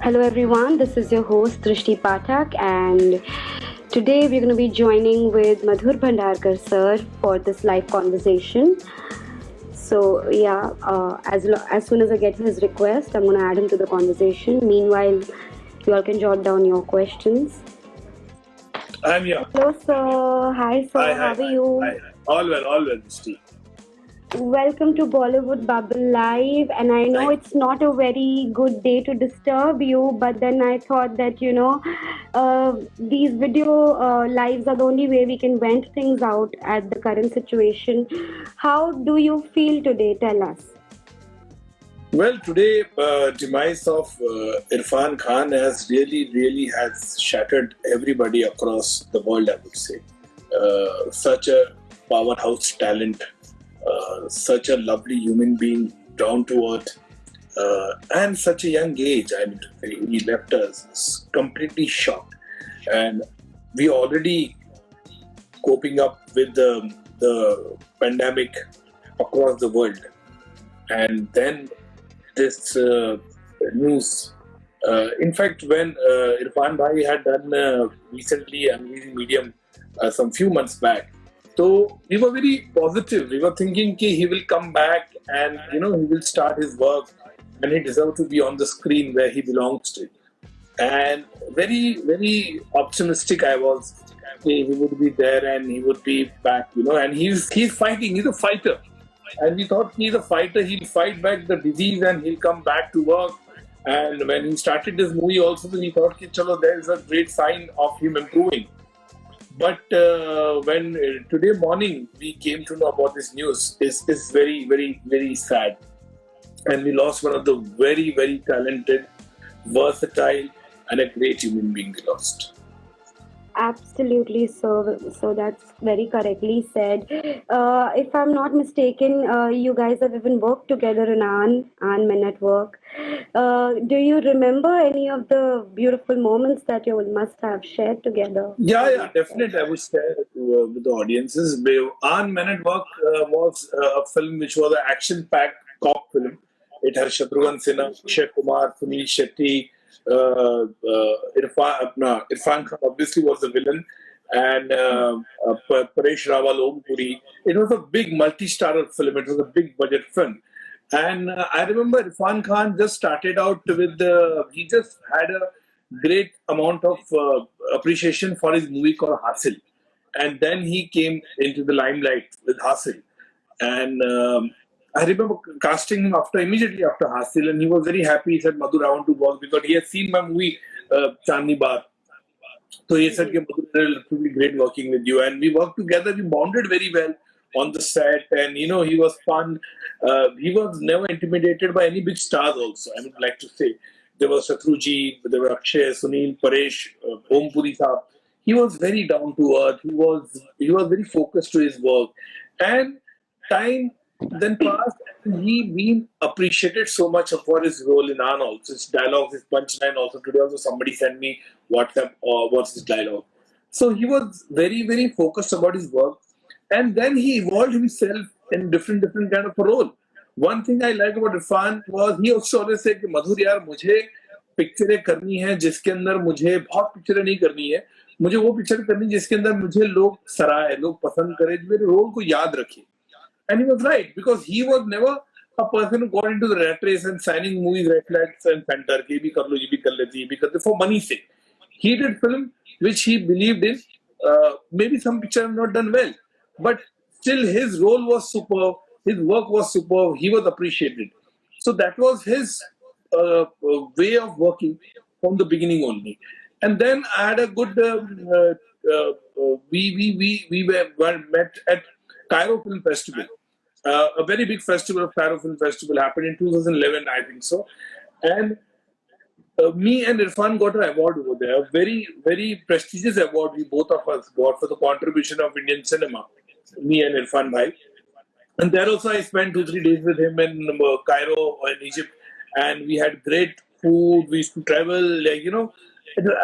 Hello everyone, this is your host Drishti Pathak, and today we're going to be joining with Madhur Bhandarkar sir for this live conversation. So yeah, as soon as I get his request, I'm going to add him to the conversation. Meanwhile, you all can jot down your questions. I'm here. Hello sir, hi sir, Hi, how hi, are you? hi. All well, Steve. Welcome to Bollywood Bubble Live, and I know Thank it's not a very good day to disturb you, but then I thought that these video lives are the only way we can vent things out at the current situation. How do you feel today? Tell us. Well, today, demise of Irfan Khan has really has shattered everybody across the world, I would say. Such a powerhouse talent, such a lovely human being, down to earth, and such a young age. I mean, he left us completely shocked. And we already coping up with the pandemic across the world. And then this news. In fact, when Irfan Bhai had done recently Amazing Medium some few months back, so we were very positive. We were thinking that he will come back and he will start his work and he deserves to be on the screen where he belongs to. And very optimistic I was. He would be there and he would be back, and he's fighting. He's a fighter, and we thought he's a fighter. He'll fight back the disease and he'll come back to work. And when he started this movie, also we thought, chalo, there is a great sign of him improving. But when today morning we came to know about this news, is very sad, and we lost one of the very talented, versatile, and a great human being. We lost. Absolutely, so that's very correctly said. If I'm not mistaken, you guys have even worked together in An Men at Work. Do you remember any of the beautiful moments that you must have shared together? Yeah, definitely. I would share with the audiences. On Men at Work was a film which was an action-packed cop film. It had Shatrughan Sinha, Akshay Kumar, Sunil Shetty, Irfan Khan obviously was the villain, and Paresh Rawal, Om Puri. It was a big multi-starrer film. It was a big budget film. And I remember Irfan Khan just started out with he just had a great amount of appreciation for his movie called Hasil. And then he came into the limelight with Hasil. And I remember casting him immediately after Hasil, and he was very happy. He said, Madhur, I want to work because he had seen my movie Chandni Bar. So he said, Madhur, it will be great working with you. And we worked together, we bonded very well on the set, and he was fun. He was never intimidated by any big stars, also, I would like to say. There was Shatrughan, there were Akshay, Sunil, Paresh, Om Puri Saab. He was very down to earth. He was very focused to his work. And time then passed, and he been appreciated so much for his role in An also. His dialogues, his punchline also. Today also somebody sent me WhatsApp or what's his dialogue. So he was very focused about his work, and then he evolved himself in different kind of a role. One thing I like about Irfan was he also always said कि मधुर यार मुझे पिक्चरें करनी है जिसके अंदर मुझे बहुत पिक्चरें नहीं करनी है, मुझे वो पिक्चर करनी है जिसके अंदर मुझे लोग सराहे, लोग पसंद करें, मेरे रोल को याद रखें. And he was right, because he was never a person who got into the rat race and signing movies right, left, and center. कि ये भी कर लो, ये भी कर लेते, ये भी करते, for money's sake. He did film which he believed in. Maybe some picture have not done well, but still his role was superb. His work was superb. He was appreciated. So that was his way of working from the beginning only. And then I had a good. We were met at Cairo Film Festival. A very big festival of Cairo Film Festival happened in 2011, I think so. And me and Irfan got an award over there, a very prestigious award we both of us got for the contribution of Indian cinema, me and Irfan Bhai. And there also I spent 2-3 days with him in Cairo in Egypt, and we had great food. We used to travel, it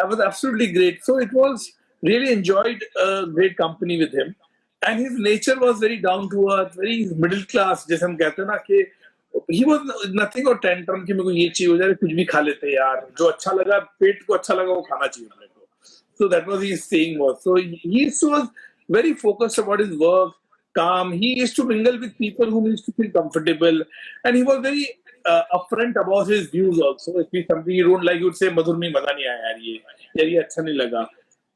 was absolutely great. So it was really enjoyed great company with him, and his nature was very down to earth, very middle class. जैसे हम कहते हैं ना कि he was nothing और tantrum कि मेरे को ये चाहिए हो जाए, कुछ भी खा लेते हैं यार, जो अच्छा लगा, पेट को अच्छा लगा वो खाना चाहिए अपने को. So that was his saying was. So he was very focused about his work, calm. He used to mingle with people whom he used to feel comfortable, and he was very upfront about his views also. If he something you don't like, you would say, "मधुर में मजा नहीं आया यार ये अच्छा नहीं लगा."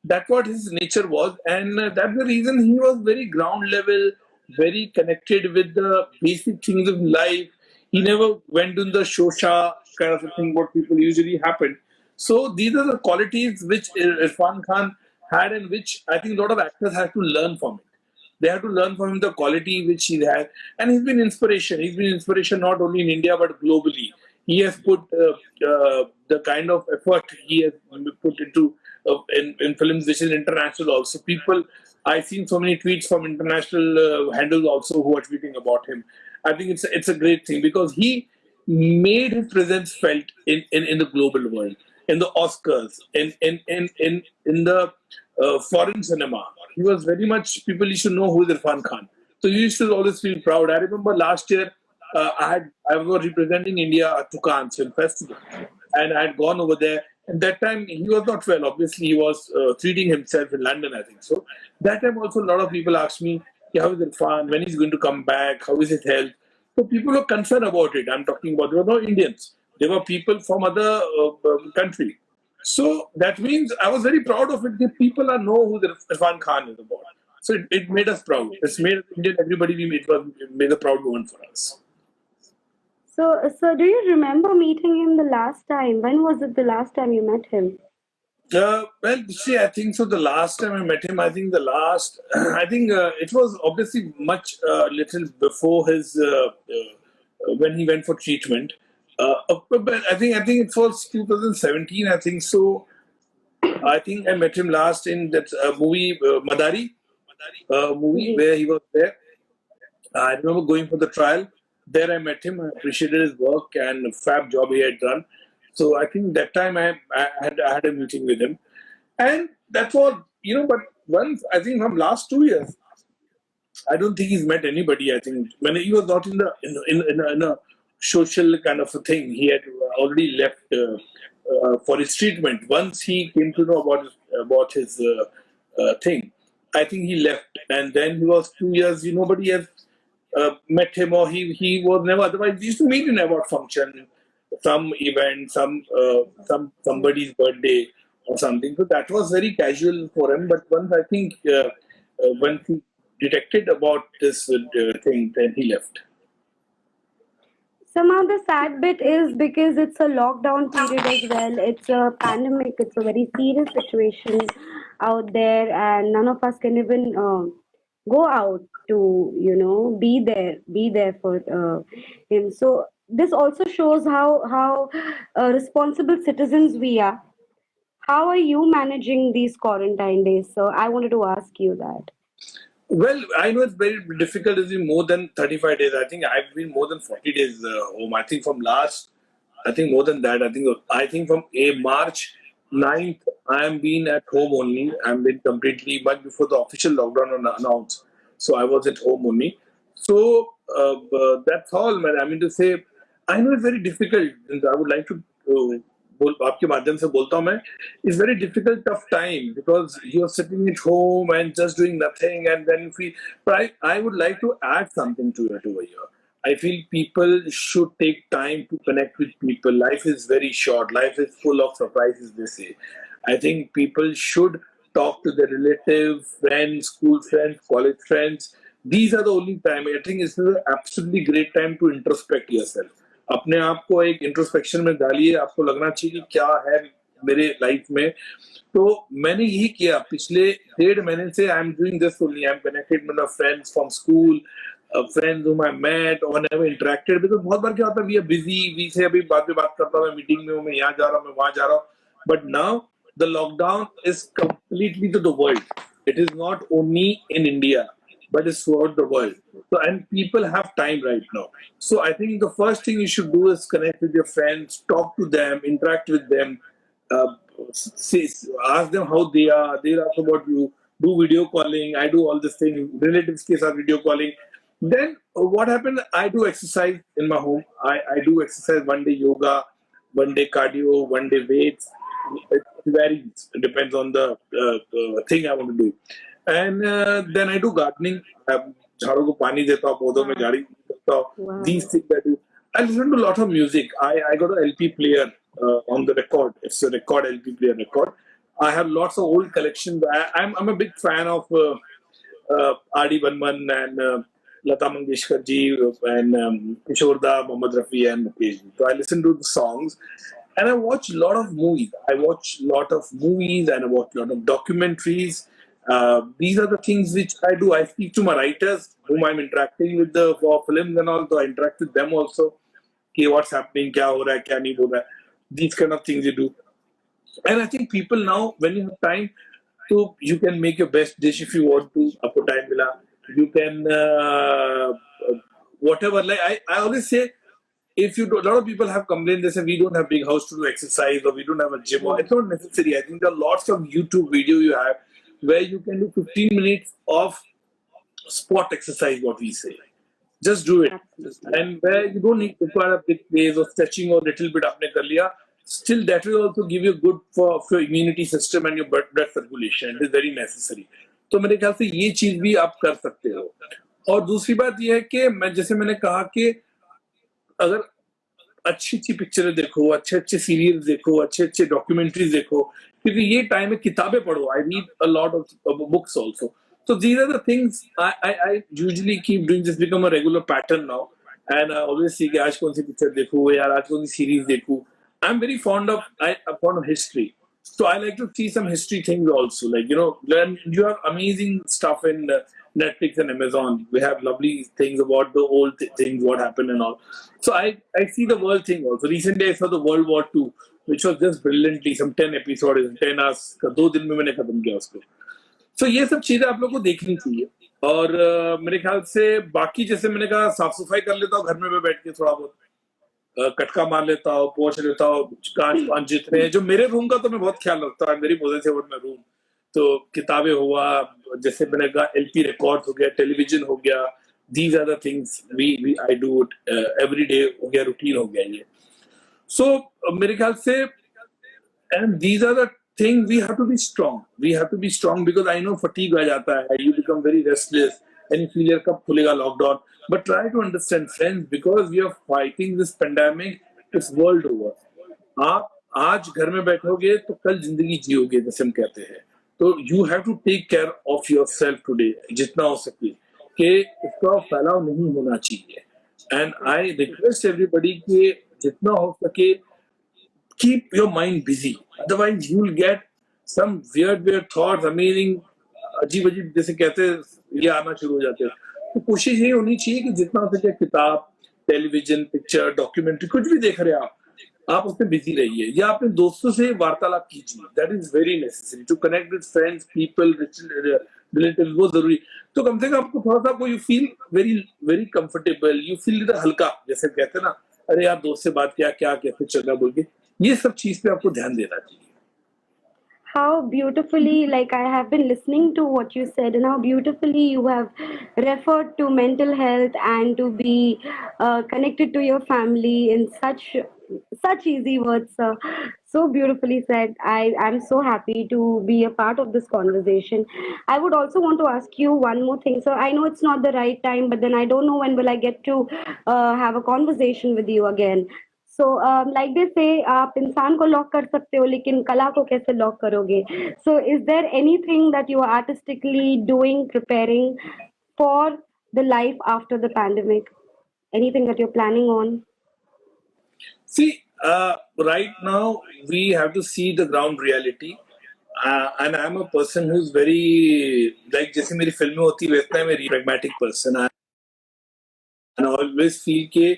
That's what his nature was, and that's the reason he was very ground level, very connected with the basic things of life. He never went in the shosha kind of a thing what people usually happen. So these are the qualities which Irfan Khan had, and which I think a lot of actors have to learn from it. They have to learn from him the quality which he has, and he's been inspiration. He's been inspiration not only in India but globally. He has put the kind of effort he has put into in films which is international also. People, I've seen so many tweets from international handles also who are tweeting about him. I think it's a great thing because he made his presence felt in the global world, in the Oscars, in the foreign cinema. He was very much, people used to know who is Irfan Khan. So you used to always feel proud. I remember last year I was representing India at Tukans Film Festival, and I had gone over there. And that time he was not well. Obviously, he was treating himself in London, I think. So that time also a lot of people asked me, "Yeah, how is Irfan? When he's going to come back? How is his health?" So people were concerned about it. I'm talking about, there were no Indians. There were people from other country. So that means I was very proud of it. The people are know who the Irfan Khan is about. So it made us proud. It's made Indian everybody. It made a proud moment for us. So do you remember meeting him the last time? When was it the last time you met him? Well, see, I think so. The last time I met him, I think I think it was obviously much little before his when he went for treatment. But I think it was 2017. I think so. I think I met him last in that movie Madari movie Mhm. where he was there. I remember going for the trial. There I met him. I appreciated his work and fab job he had done. So I think that time I had a meeting with him, and that's all. But once I think from last 2 years, I don't think he's met anybody. I think when he was not in the in a social kind of a thing, he had already left for his treatment. Once he came to know about his thing, I think he left, and then he was 2 years. Nobody has met him, or he was never. Otherwise, we used to meet in about function, some event, somebody's birthday or something. So that was very casual for him. But once I think when he detected about this thing, then he left. Somehow the sad bit is because it's a lockdown period as well. It's a pandemic. It's a very serious situation out there, and none of us can even go out to be there for him. So this also shows how responsible citizens we are. How are you managing these quarantine days? So I wanted to ask you that. Well, I know it's very difficult. It's been more than 35 days. I think I've been more than 40 days home. I think from last, I think more than that. I think from a March 9th, I am been at home only. I'm been completely much before the official lockdown announced. So I was at home only. So that's all, man. I mean to say, I know it's very difficult. And I would like to आपके माध्यम से बोलता हूँ मैं, it's very difficult, tough time because you're sitting at home and just doing nothing, and then if we. But I would like to add something to it over here. I feel people should take time to connect with people. Life is very short. Life is full of surprises, they say. I think people should talk to their relatives, friends, school friends, college friends. These are the only time. I think it's an absolutely great time to introspect yourself. अपने आप को एक introspection में डालिए, आपको लगना चाहिए कि क्या है मेरे लाइफ में. तो मैंने यही किया पिछले 1.5 महीने से. I am doing this only. I am connected with friends from school, friends whom I met or never interacted, because बहुत बार क्या होता है, वी आर बिजी, वी से अभी बाद में बात करता हूँ, मैं मीटिंग में हूँ, मैं यहाँ जा रहा हूँ, मैं वहां जा रहा हूँ. But now the lockdown is completely to the world. It is not only in India, but it's throughout the world. So, and people have time right now. So I think the first thing you should do is connect with your friends, talk to them, interact with them, uh, say, ask them how they are. They ask about you. Do video calling. I do all this thing. Relatives के साथ video calling. Then what happened? I do exercise in my home. I do exercise one day yoga, one day cardio, one day weights. It varies. It depends on the thing I want to do. And then I do gardening. झाड़ों को पानी देता हूँ, पौधों में Wow. झाड़ी देता हूँ. These Wow. things I do. I listen to a lot of music. I got an LP player on the record. It's a record LP player record. I have lots of old collections. I'm a big fan of R.D. Burman and Lata Mangeshkar ji and Kishore Da, Mohammad Rafi and Mukesh ji. So I listen to the songs and I watch a lot of movies. I watch a lot of movies and I watch a lot of documentaries. These are the things which I do. I speak to my writers whom I'm interacting with for films and all. So I interact with them also. Okay, what's happening? क्या हो रहा है? क्या नहीं हो रहा है? These kind of things you do. And I think people now, when you have time, so you can make your best dish if you want to. Aapko time mila, you can whatever. Like I always say, if you do, a lot of people have complained. They say we don't have big house to do exercise or we don't have a gym. Or it's not necessary. I think there are lots of YouTube video you have where you can do 15 minutes of spot exercise. What we say, just do it, Absolutely. and where you don't need to require a big place or stretching or little bit आपने कर लिया. Still, that will also give you good for your immunity system and your blood circulation. It is very necessary. तो मेरे ख्याल से ये चीज भी आप कर सकते हो. और दूसरी बात ये है कि मैं जैसे मैंने कहा कि अगर अच्छी अच्छी पिक्चरें देखो, अच्छे अच्छे सीरियल्स देखो, अच्छे अच्छे डॉक्यूमेंट्रीज देखो, क्योंकि ये टाइम है किताबें पढ़ो. I read a lot of books also. So these are the things I usually keep doing. This become a regular pattern now, and I always see कि आज कौन सी पिक्चर देखूं यार, आज कौन सी सीरीज देखूं. I'm very fond of history, so I like to see some history things also. Like then you have amazing stuff in Netflix and Amazon. We have lovely things about the old things, what happened and all. So I see the world thing also. Recently I saw the World War II, which was just brilliantly some 10 episodes, 10 hours. 2 दिन में मैंने खत्म किया उसको. So ये सब चीजें आप लोग को देखनी चाहिए. और मेरे ख्याल से बाकी जैसे मैंने कहा साफ सफाई कर लेता हूँ घर में बैठ के, थोड़ा बहुत कटका मार लेता हूँ, पोंछ लेता हूँ, कांच पांच जितने जो मेरे रूम का तो मैं बहुत ख्याल रखता हूँ. मेरी पोजेसिव में रूम तो किताबें हुआ, जैसे मैंने कहा एलपी रिकॉर्ड हो गया, टेलीविजन हो गया. These are the things we I do every day हो गया, रूटीन हो गया ये. सो मेरे ख्याल से and these are the things we have to be strong. We have to be strong because I know fatigue आ जाता है, you become very restless and you feel यार कब खुलेगा lockdown. But try to understand friends, because we are fighting this pandemic, it's world over. आप आज घर में बैठोगे तो कल जिंदगी जियोगे जैसे हम कहते हैं. तो you have to take care of yourself today जितना हो सके, कि इसका फैलाव नहीं होना चाहिए. And I request everybody कि जितना हो सके keep your mind busy. Otherwise, you will get some weird thoughts, amazing, अजीब अजीब जैसे कहते हैं ये आना शुरू हो जाते हैं. तो कोशिश ये होनी चाहिए कि जितना हो सके किताब, टेलीविजन, पिक्चर, डॉक्यूमेंट्री कुछ भी देख रहे हैं आप उसमें बिजी रहिए या अपने दोस्तों से वार्तालाप कीजिए. That is very necessary to connect with friends, people, relatives. वो जरूरी. तो कम से कम आपको थोड़ा सा you feel very very comfortable, you feel हल्का, जैसे कहते हैं ना, अरे यार दोस्त से बात किया, क्या कैसे चल रहा बोल के. ये सब चीज पे आपको ध्यान देना चाहिए. How beautifully, like I have been listening to what you said, and how beautifully you have referred to mental health and to be connected to your family in such easy words, sir. So beautifully said. I'm so happy to be a part of this conversation. I would also want to ask you one more thing, sir. I know it's not the right time, but then I don't know when will I get to have a conversation with you again. So like they say, आप इंसान को lock कर सकते हो लेकिन कला को कैसे लॉक करोगे. So is there anything that you are artistically doing, preparing for the life after the pandemic? Anything that you're planning on? See, right now we have to see the ground reality. And I'm a person who's very like जैसे मेरी फिल्में होती है वैसे मैं very pragmatic person. And I always feel के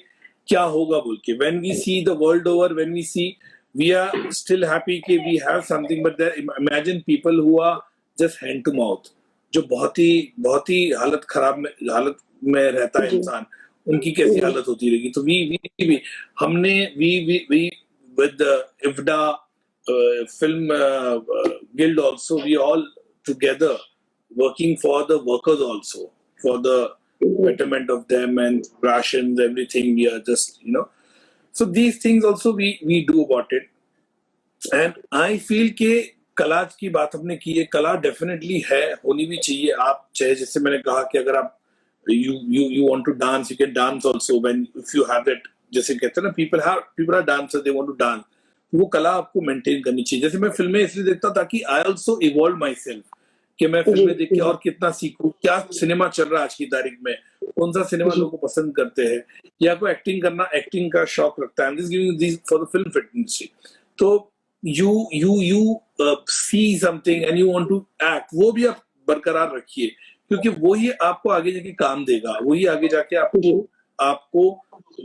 क्या होगा बोल के. When we see the world over, when we see, we are still happy कि we have something, but imagine people who are just hand to mouth, जो बहुत ही हालत में रहता है इंसान, उनकी कैसी हालत होती रहेगी. तो we हमने we with the IFDA film guild also, we all together working for the workers also, for the betterment of them and rations, everything. We are just, So these things also we do about it. And I feel कि कला की बात हमने की है, कला definitely है, होनी भी चाहिए. आप चाहे, जैसे मैंने कहा कि अगर आप you want to dance, you can dance also when if you have that. जैसे कहते हैं ना, people are dancer, they want to dance. वो कला आपको मेंटेन करनी चाहिए. जैसे मैं फिल्में इसलिए देखता हूं ताकि I also evolve my self, कि मैं फिल्में देख के और कितना सीखूं, क्या सिनेमा चल रहा है आज की तारीख में, कौन सा सिनेमा लोगों को पसंद करते हैं, या कोई एक्टिंग का शौक रखता है. This for the film industry. तो you see something and you want to act, वो भी आप बरकरार रखिए, क्योंकि वो ही आपको आगे जाके काम देगा, वही आगे जाके आपको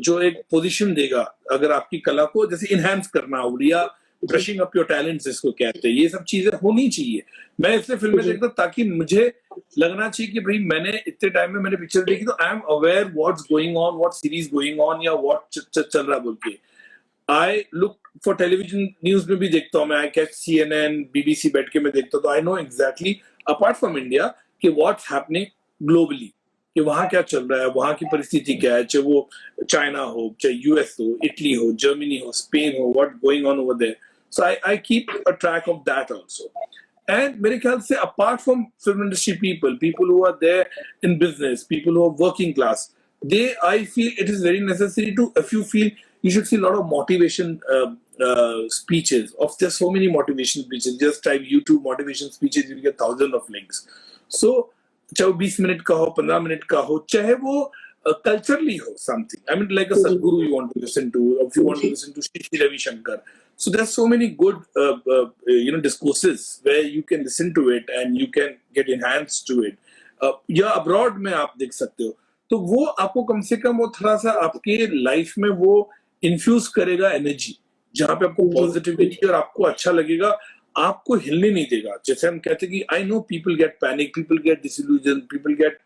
जो एक पोजीशन देगा. अगर आपकी कला को जैसे इनहेंस करना हो, या ब्रशिंग अप योर टैलेंट्स जिसको कहते हैं, ये सब चीजें होनी चाहिए. मैं इसलिए फिल्में देखता हूँ ताकि मुझे लगना चाहिए कि भाई मैंने इतने टाइम में मैंने पिक्चर देखी, तो I am aware what's going on, what series going on, या व्हाट चल रहा बोल के. I look for television news में भी देखता हूँ मैं, आई कैच CNN, BBC बैठ के मैं देखता हूँ, तो I know exactly apart from India कि व्हाट्स हैपनिंग ग्लोबली, कि वहां क्या चल रहा है, वहां की परिस्थिति क्या है, चाहे वो चाइना हो, चाहे US हो, इटली हो, जर्मनी हो, स्पेन हो, what going on over there. So I keep a track of that also. And मेरे ख्याल से apart from film industry people who are there in business, people who are working class, they, I feel it is very necessary to, if you feel, you should see a lot of motivation speeches. There's so many motivation speeches. Just type YouTube motivation speeches, you'll get thousands of links. So चाहे 20 minute का हो, 15 minute का हो, चाहे वो culturally हो, something. I mean, like a Sadhguru you want to listen to, or if you want to listen to Shri Ravi Shankar. So there's so many good discourses where you can listen to it and you can get enhanced to it. या abroad में आप देख सकते हो, तो वो आपको कम से कम वो थोड़ा सा आपके लाइफ में वो इन्फ्यूज करेगा एनर्जी, जहां पे आपको पॉजिटिविटी और आपको अच्छा लगेगा, आपको हिलने नहीं देगा. जैसे हम कहते हैं कि I know people get panic, people get disillusion, people get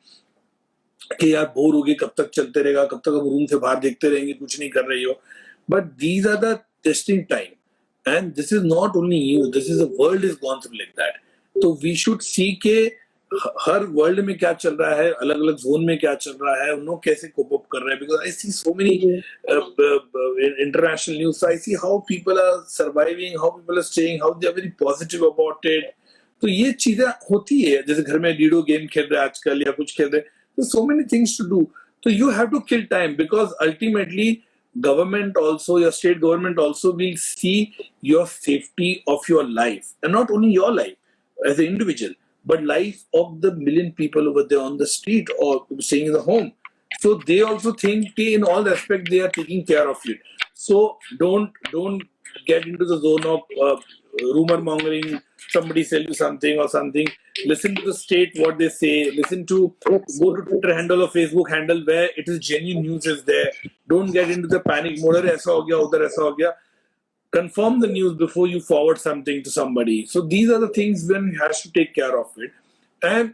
कि यार बोर हो गए, कब तक चलते रहेगा, कब तक हम रूम से बाहर देखते रहेंगे, कुछ नहीं कर रही हो. But these are the testing time, and this is not only you, this is a world is gone through like that. तो वी शुड सी के हर वर्ल्ड में क्या चल रहा है, अलग अलग जोन में क्या चल रहा है, उन लोग कैसे कोप अप कर रहे हैं. Because I see so many international news, I see how people are surviving, how people are staying, how they are very positive about it. तो ये चीजें होती है. जैसे घर में लीडो गेम खेल रहे हैं आजकल, या कुछ खेल रहे हैं, तो so many things to do. तो you have to kill time, because ultimately government also, your state government also will see your safety of your life, and not only your life as an individual, but life of the million people over there on the street or staying in the home. So they also think in all aspects they are taking care of it. So don't get into the zone of rumor mongering. Somebody sell you something or something. Listen to the state what they say. Listen to, go to Twitter handle or Facebook handle where it is genuine news is there. Don't get into the panic mode. ऐसा हो गया, उधर ऐसा हो गया. Confirm the news before you forward something to somebody. So these are the things when you have to take care of it. And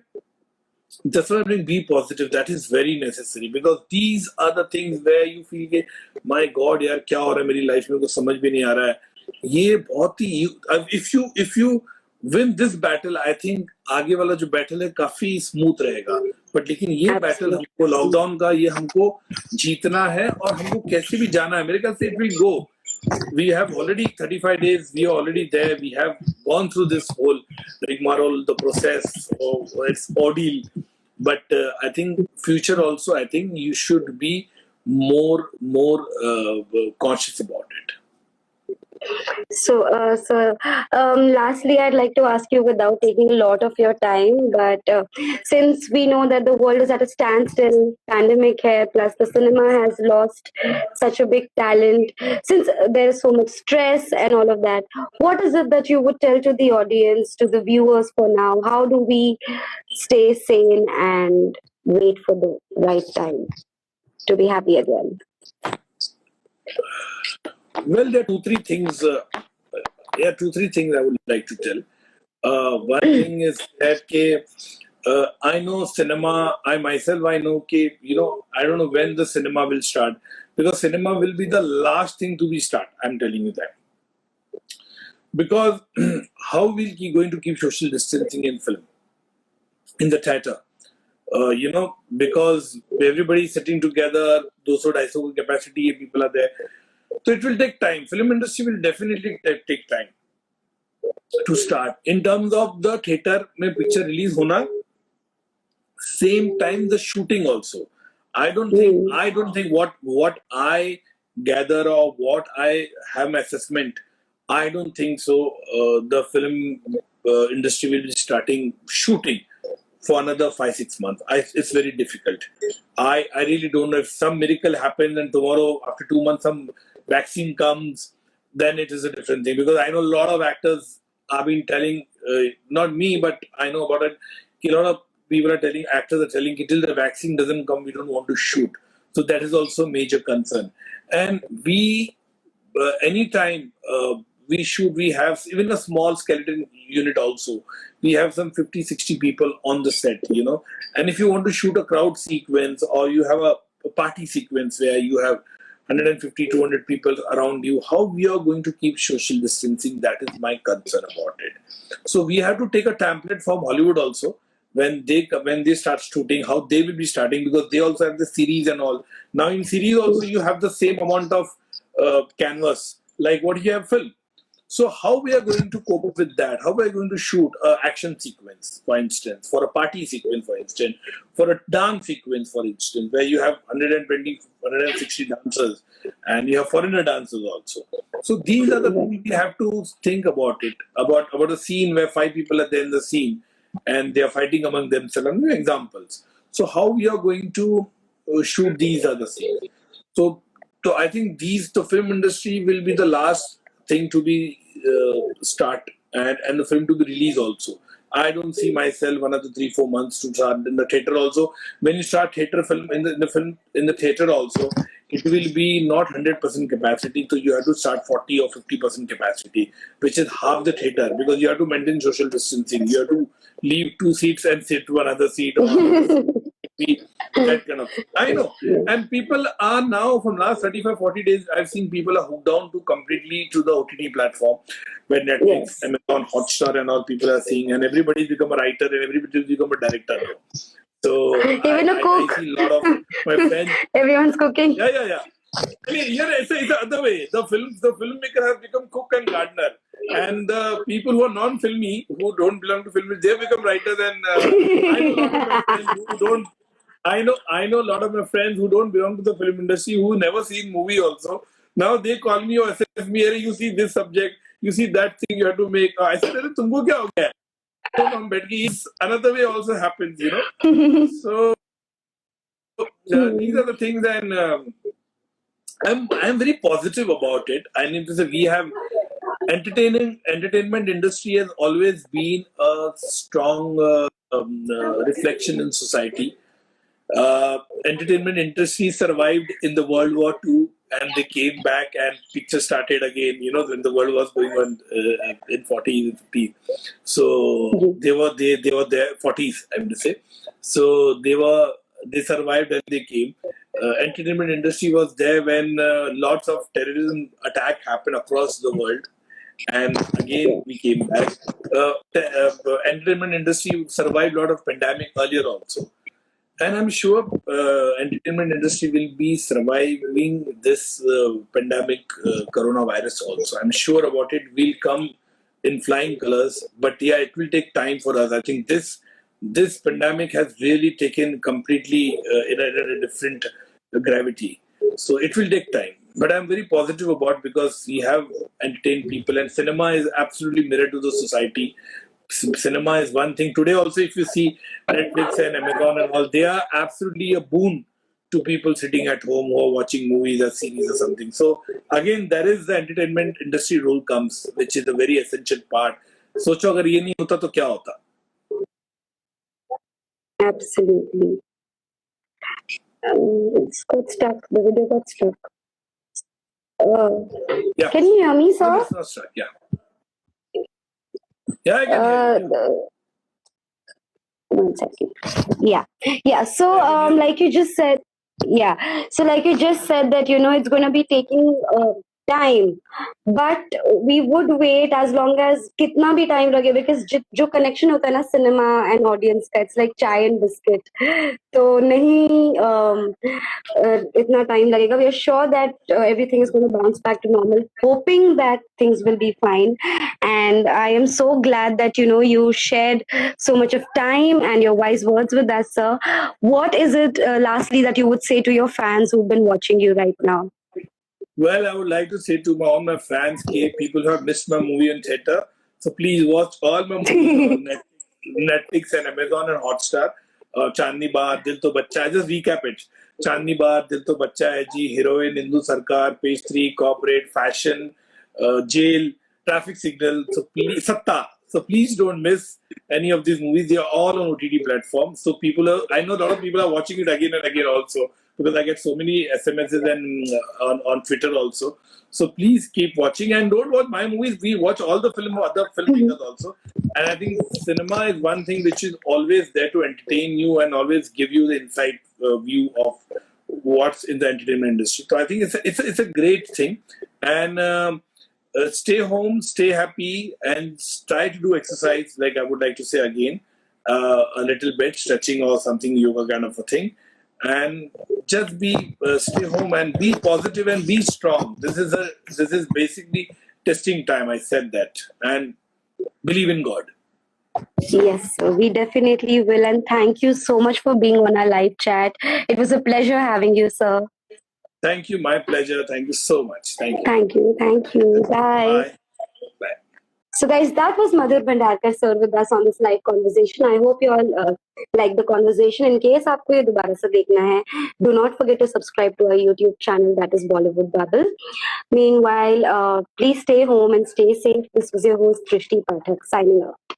that's why I mean, be positive. That is very necessary, because these are the things where you feel कि my God यार क्या हो रहा है मेरी life में, कुछ समझ भी नहीं आ रहा है. ये बहुत ही, if you win this battle, I think आगे वाला जो बैटल है काफी स्मूथ रहेगा. बट लेकिन ये बैटल हमको लॉकडाउन का, ये हमको जीतना है, और हमको कैसे भी जाना है. मेरे ख्याल से it will go. We have already 35 days, we are already there, we have gone through this whole rigmarole, the process of its ordeal. But I think future also, I think you should be more conscious about it. So, lastly, I'd like to ask you, without taking a lot of your time, but since we know that the world is at a standstill, pandemic here, plus the cinema has lost such a big talent, since there is so much stress and all of that, what is it that you would tell to the audience, to the viewers for now? How do we stay sane and wait for the right time to be happy again? Well, there are two, three things I would like to tell. One thing is that I know cinema, I myself, I know I don't know when the cinema will start, because cinema will be the last thing to be start. I'm telling you that. Because how will he going to keep social distancing in film, in the theater? because everybody's sitting together, 200-250 capacity people are there. So it will take time. Film industry will definitely take time to start. In terms of the theater में picture release होना, same time the shooting also. I don't think what I gather or what I have my assessment, I don't think so. The film industry will be starting shooting for another 5-6 months. It's very difficult. I really don't know. If some miracle happens and tomorrow after 2 months some vaccine comes, then it is a different thing. Because I know a lot of actors have been telling, not me, but I know about it. A lot of people are telling, actors are telling, till the vaccine doesn't come, we don't want to shoot. So that is also a major concern. And we, anytime we shoot, we have even a small skeleton unit also. We have some 50-60 people on the set, And if you want to shoot a crowd sequence or you have a party sequence where you have 150-200 people around you, how we are going to keep social distancing, that is my concern about it. So we have to take a template from Hollywood also. When they start shooting, how they will be starting, because they also have the series and all. Now in series also you have the same amount of canvas like what you have filmed. So how we are going to cope up with that? How we are going to shoot an action sequence, for instance, for a party sequence, for instance, for a dance sequence, for instance, where you have 120, 160 dancers and you have foreigner dancers also. So these are the things we have to think about it, about a scene where 5 people are there in the scene and they are fighting among themselves. And examples. So how we are going to shoot these other scenes? So I think the film industry will be the last thing to be start and the film to be released also. I don't see myself another 3-4 months to start in the theater also. When you start theater film in the theater also, it will be not 100% capacity. So you have to start 40 or 50% capacity, which is half the theater, because you have to maintain social distancing. You have to leave 2 seats and sit to another seat. Or that kind of thing. I know. And people are now, from last 35-40 days, I've seen people are hooked down to completely to the OTT platform, where Netflix, Amazon, Hotstar and all people are seeing, and everybody's become a writer and everybody's become a director now. So even a cook. I see a lot of my friends. Everyone's cooking. Yeah. I mean, here it's the other way. The filmmaker has become cook and gardener, and the people who are non-filmy, who don't belong to film, they become writers. And I know a lot of my friends who don't belong to the film industry, who never seen movie also. Now they call me or assess me, "Hey, you see this subject, you see that thing, you have to make." I said, "Arey, tumko kya ho gaya?" Another way also happens, So these are the things, and I'm very positive about it. I mean to say, we have entertainment industry has always been a strong reflection in society. Entertainment industry survived in the World War II, and they came back and picture started again, when the world was going on in 40s and 50s. So they were there, 40s, I would say. So they survived and they came. Entertainment industry was there when lots of terrorism attack happened across the world. And again, we came back. Entertainment industry survived a lot of pandemic earlier also. And I'm sure entertainment industry will be surviving this pandemic coronavirus also. I'm sure about it. Will come in flying colors. But yeah, it will take time for us. I think this pandemic has really taken completely in a different gravity. So it will take time. But I'm very positive about, because we have entertained people, and cinema is absolutely mirror to the society. Cinema is one thing. Today also, if you see Netflix and Amazon and all, they are absolutely a boon to people sitting at home who are watching movies or series or something. So again, there is the entertainment industry role comes, which is a very essential part. सोचो अगर ये नहीं होता तो क्या होता? Absolutely. It's got stuck. The video got stuck. Yeah. Can you hear me, sir? No, it's not stuck. Yeah. Yeah, I can hear you. 1 second. Yeah. So, like you just said, that it's going to be taking time, but we would wait as long as कितना भी time लगे, because जो connection होता है ना cinema and audience का, it's like chai and biscuit. तो नहीं इतना time लगेगा. We are sure that everything is going to bounce back to normal, hoping that things will be fine. And I am so glad that you shared so much of time and your wise words with us, sir. What is it, lastly, that you would say to your fans who've been watching you right now? Well, I would like to say to all my fans, people who have missed my movie in theater, so please watch all my movies on Netflix and Amazon and Hotstar. Chandni Bar, Dil To Bachcha. I just recap it. Chandni Bar, Dil To Bachcha Hai Ji, Heroine, Hindu Sarkar, Page 3, Corporate, Fashion, Jail, Traffic Signal. So please, Satta. So please don't miss any of these movies. They are all on OTT platforms. So I know a lot of people are watching it again and again also, because I get so many SMSs and on Twitter also. So please keep watching, and don't watch my movies. We watch all the film of other filmmakers also. And I think cinema is one thing which is always there to entertain you and always give you the inside view of what's in the entertainment industry. So I think it's a great thing. And stay home, stay happy, and try to do exercise. Like I would like to say again, a little bit stretching or something, yoga kind of a thing, and just stay home and be positive and be strong. This is basically testing time. I said that, and believe in God. Yes, sir, we definitely will. And thank you so much for being on our live chat. It was a pleasure having you, sir. Thank you. My pleasure. Thank you so much. Thank you. Thank you. Thank you. Bye. Bye. So, guys, that was Madhur Bhandarkar sir with us on this live conversation. I hope you all like the conversation. In case आपको ये दोबारा से देखना है, do not forget to subscribe to our YouTube channel, that is Bollywood Bubble. Meanwhile, please stay home and stay safe. This was your host Trishti Pathak signing off.